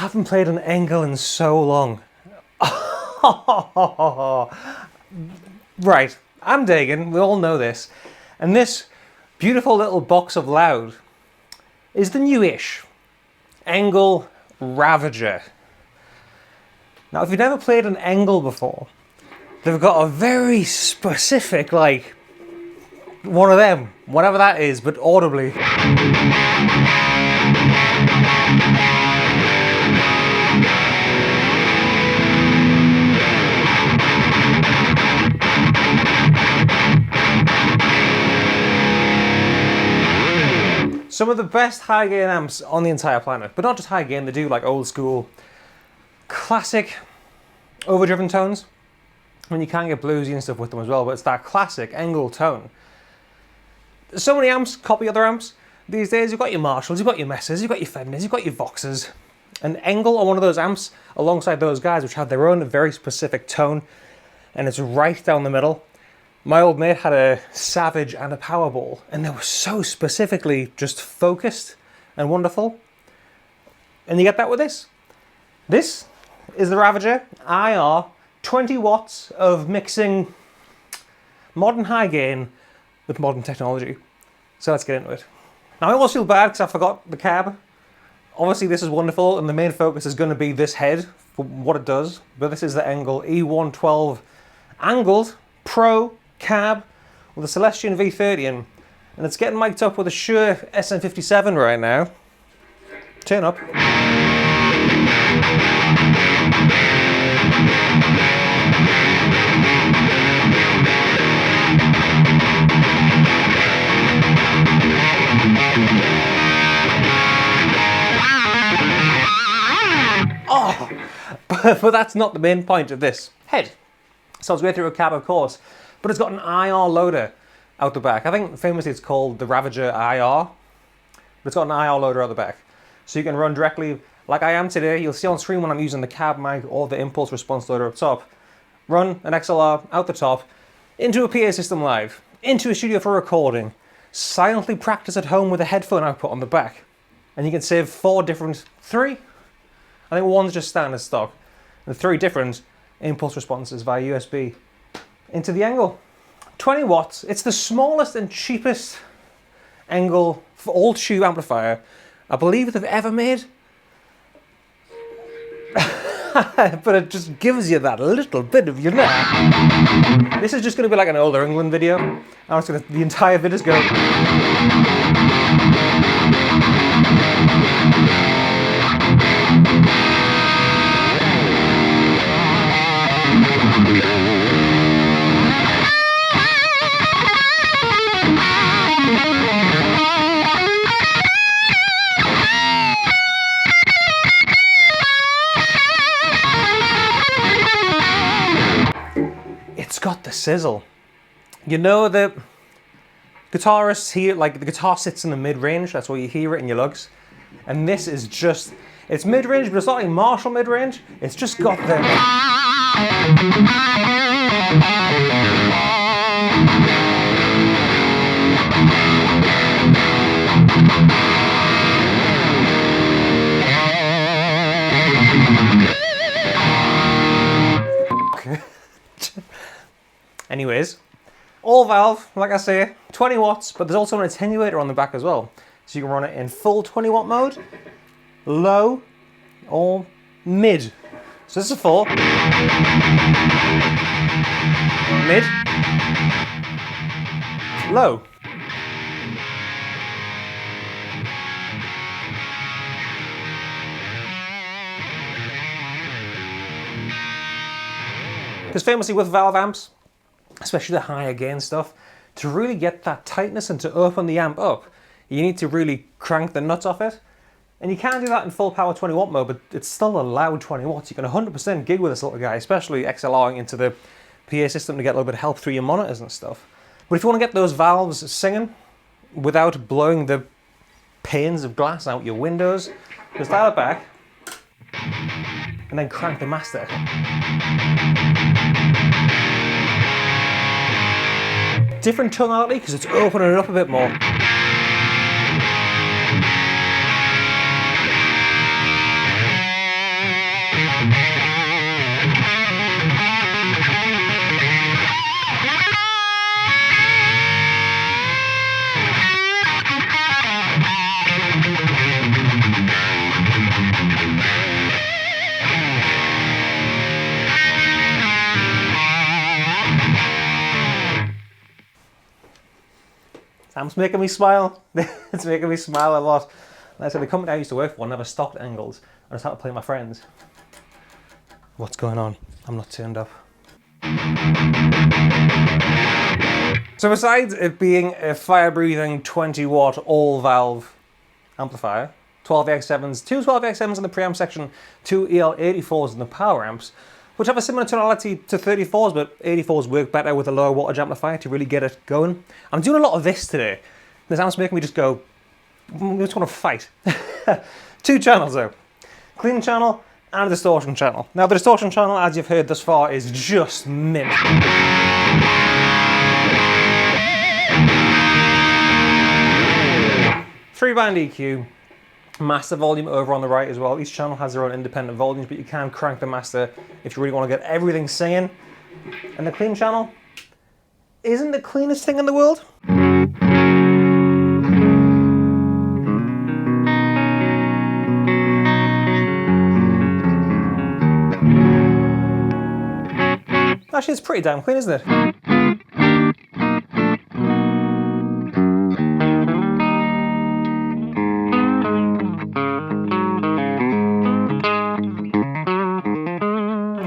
haven't played an ENGL in so long. Right, I'm Dagan, we all know this. And this beautiful little box of loud is the newish ENGL Ravager. Now, if you've never played an ENGL before, they've got a very specific, like, one of them, whatever that is, but audibly. Some of the best high gain amps on the entire planet, but not just high gain, they do like old school, classic overdriven tones. I mean, you can get bluesy and stuff with them as well, but it's that classic ENGL tone. So many amps copy other amps. These days you've got your Marshalls, you've got your Messrs, you've got your Fenders, you've got your Voxers. And ENGL are one of those amps alongside those guys which have their own very specific tone, and it's right down the middle. My old mate had a Savage and a Powerball, and they were so specifically just focused and wonderful. And you get that with this. This is the Ravager IR, 20 watts of mixing modern high gain with modern technology. So let's get into it. Now I almost feel bad because I forgot the cab. Obviously this is wonderful, and the main focus is going to be this head for what it does, but this is the ENGL E112 angled Pro cab with a Celestion V30 in, and it's getting mic'd up with a Shure SM57 right now. Turn up. Oh, but that's not the main point of this head. So it's going through a cab, of course, but it's got an IR loader out the back. I think famously it's called the Ravager IR, but it's got an IR loader out the back. So you can run directly, like I am today. You'll see on screen when I'm using the cab mic or the impulse response loader up top. Run an XLR out the top, into a PA system live, into a studio for recording, silently practice at home with a headphone output on the back. And you can save three, I think one's just standard stock, and 3 different impulse responses via USB into the ENGL. 20 watts, it's the smallest and cheapest ENGL for all tube amplifier I believe they've ever made. But it just gives you that little bit of your neck. This is just going to be like an older England video. I'm just going to, the entire video's go. It's got the sizzle. You know the guitarists here, like the guitar sits in the mid-range, that's where you hear it in your lugs. And this is just, it's mid-range, but it's not like Marshall mid-range, it's just got the... Anyways, all valve, like I say, 20 watts, but there's also an attenuator on the back as well. So you can run it in full 20 watt mode, low, or mid. So this is a 4. Mid. Low. Because famously with valve amps, especially the higher gain stuff, to really get that tightness and to open the amp up, you need to really crank the nuts off it. And you can do that in full power 20 watt mode, but it's still a loud 20 watts. You can 100% gig with this little guy, especially XLRing into the PA system to get a little bit of help through your monitors and stuff. But if you want to get those valves singing without blowing the panes of glass out your windows, just dial it back and then crank the master. Different tonality because it's opening it up a bit more. amp's making me smile. It's making me smile a lot. Like I said, the company I used to work for never stocked ENGLs. I just had to play with my friends. What's going on? I'm not turned up. So besides it being a fire-breathing 20-watt all-valve amplifier, 12AX7s, two 12AX7s in the preamp section, two EL84s in the power amps, which have a similar tonality to 34s, but 84s work better with a lower wattage amplifier to really get it going. I'm doing a lot of this today. This amp's making me just go, I just want to fight. Two channels though, clean channel and a distortion channel. Now the distortion channel, as you've heard thus far, is just mint. 3-band EQ, master volume over on the right as well. Each channel has their own independent volumes, but you can crank the master if you really want to get everything singing. And the clean channel isn't the cleanest thing in the world. Actually, it's pretty damn clean, isn't it?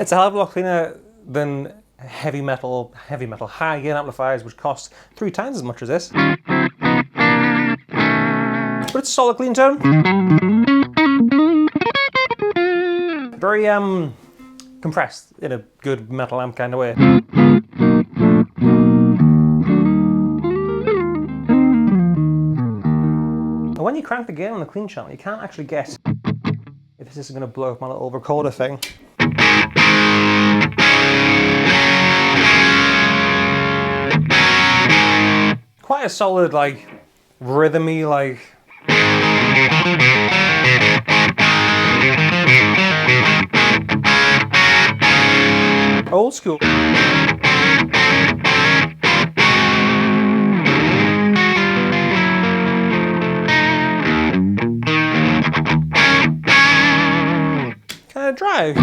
It's a hell of a lot cleaner than heavy metal high gain amplifiers, which cost 3 times as much as this. But it's a solid clean tone. Very compressed in a good metal amp kind of way. And when you crank the gain on the clean channel, you can't actually guess if this is going to blow up my little recorder thing. Quite a solid, like, rhythmy, like... old school. Kind of dry.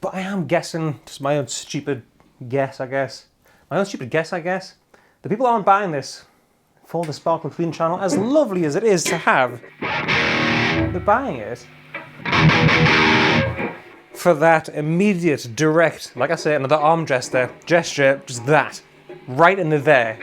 But I am guessing, just my own stupid guess, I guess. The people aren't buying this for the Sparkle Clean channel, as lovely as it is to have. They're buying it for that immediate, direct, like I say, another arm gesture, just that, right in the there.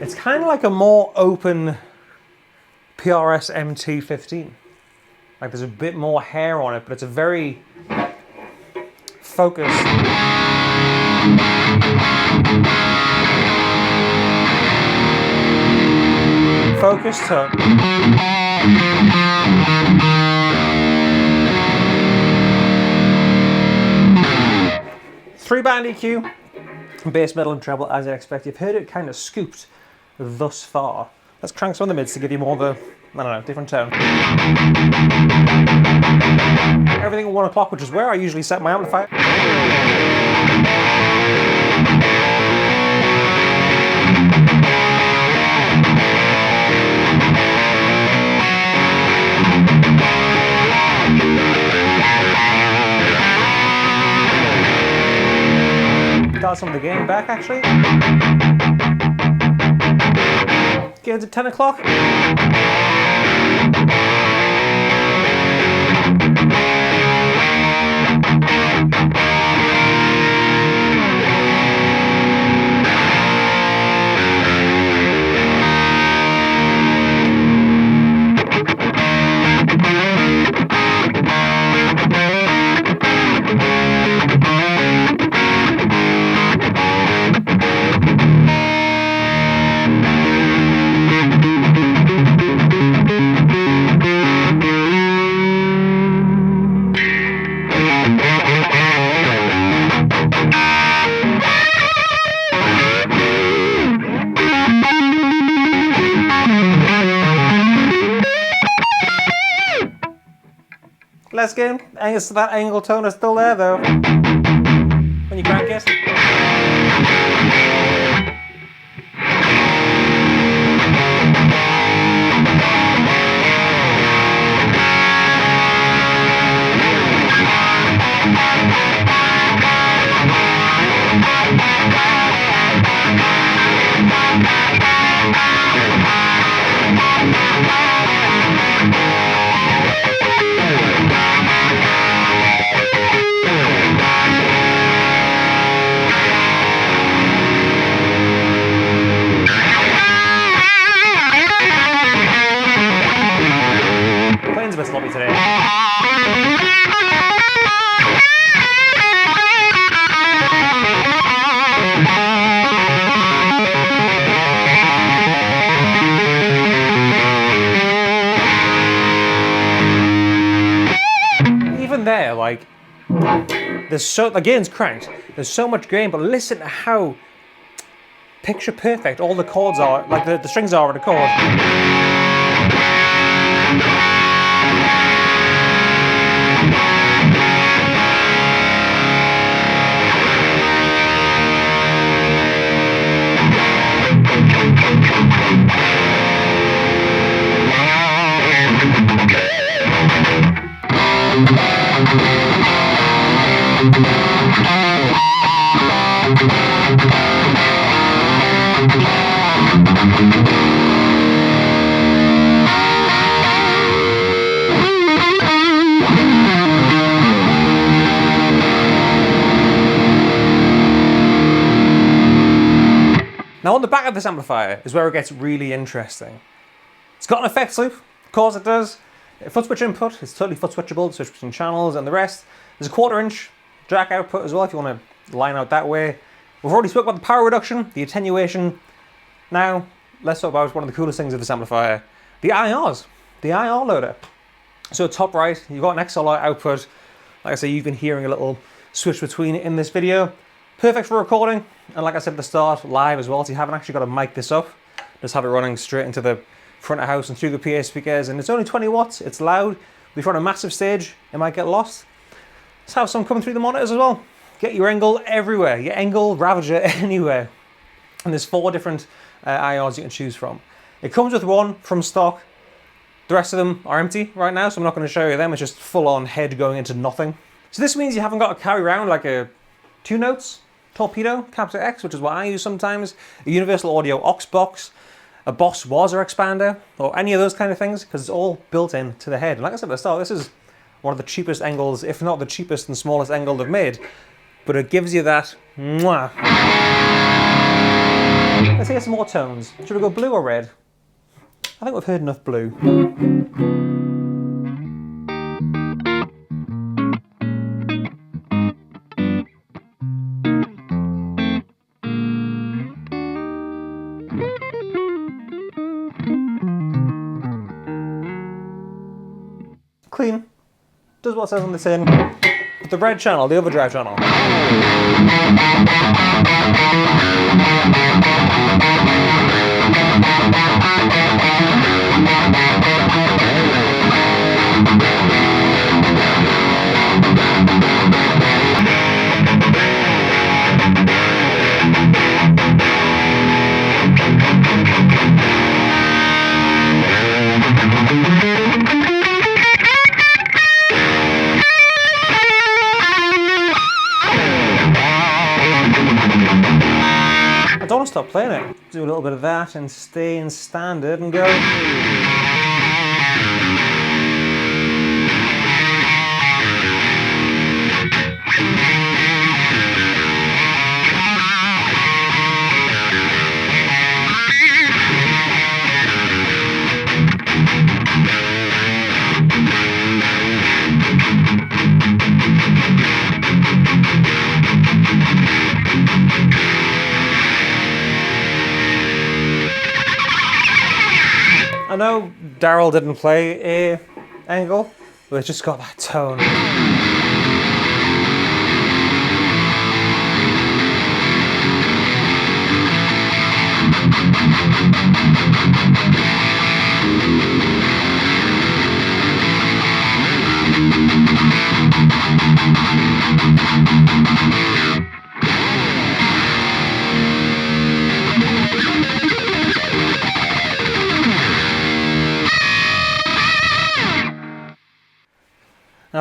It's kind of like a more open PRS MT15. Like there's a bit more hair on it, but it's a very focused. Focused tone. 3-band EQ. Bass, middle and treble as I expect. You've heard it kind of scooped thus far. Let's crank some of the mids to give you more of a, I don't know, different tone. Everything at 1 o'clock, which is where I usually set my amplifier. Got some of the gain back actually. Gains at 10 o'clock. less gain. That angle tone is still there though. When you crank it. Plane's a bit sloppy today. Even there, like, there's so, the gain's cranked, there's so much gain, but listen to how picture perfect all the chords are, like the strings are in a chord. Now on the back of this amplifier is where it gets really interesting. It's got an effects loop, of course it does. A foot switch input, it's totally foot switchable to switch between channels and the rest. There's a 1/4 inch jack output as well if you want to line out that way. We've already spoke about the power reduction, the attenuation. Now let's talk about one of the coolest things of this amplifier, the IRs, the IR loader. So top right, you've got an XLR output. Like I say, you've been hearing a little switch between it in this video. Perfect for recording, and like I said at the start, live as well, so you haven't actually got to mic this up. Just have it running straight into the front of house and through the PA speakers, and it's only 20 watts, it's loud. If you're on a massive stage, it might get lost. Let's have some coming through the monitors as well. Get your ENGL everywhere, your ENGL Ravager anywhere. And there's 4 different IRs you can choose from. It comes with one from stock. The rest of them are empty right now, so I'm not going to show you them. It's just full on head going into nothing. So this means you haven't got to carry around like a 2 notes torpedo, capital X, which is what I use sometimes, a universal audio aux box, a Boss Waza expander, or any of those kind of things, because it's all built in to the head. And like I said at the start, this is one of the cheapest ENGLs, if not the cheapest and smallest ENGL they've made, but it gives you that mwah. Let's hear some more tones. Should we go blue or red? I think we've heard enough blue. Clean, does what it says on the tin. But the red channel, the overdrive channel. I don't want to stop playing it. Do a little bit of that and stay in standard and go. I know Daryl didn't play a ENGL, but it's just got that tone.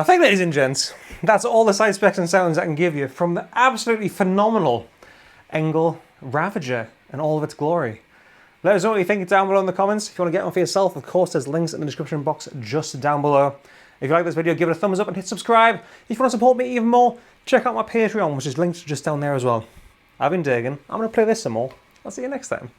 I think, ladies and gents, that's all the side specs and sounds I can give you from the absolutely phenomenal ENGL Ravager in all of its glory. Let us know what you think down below in the comments. If you want to get one for yourself, of course, there's links in the description box just down below. If you like this video, give it a thumbs up and hit subscribe. If you want to support me even more, check out my Patreon, which is linked just down there as well. I've been Dagan. I'm going to play this some more. I'll see you next time.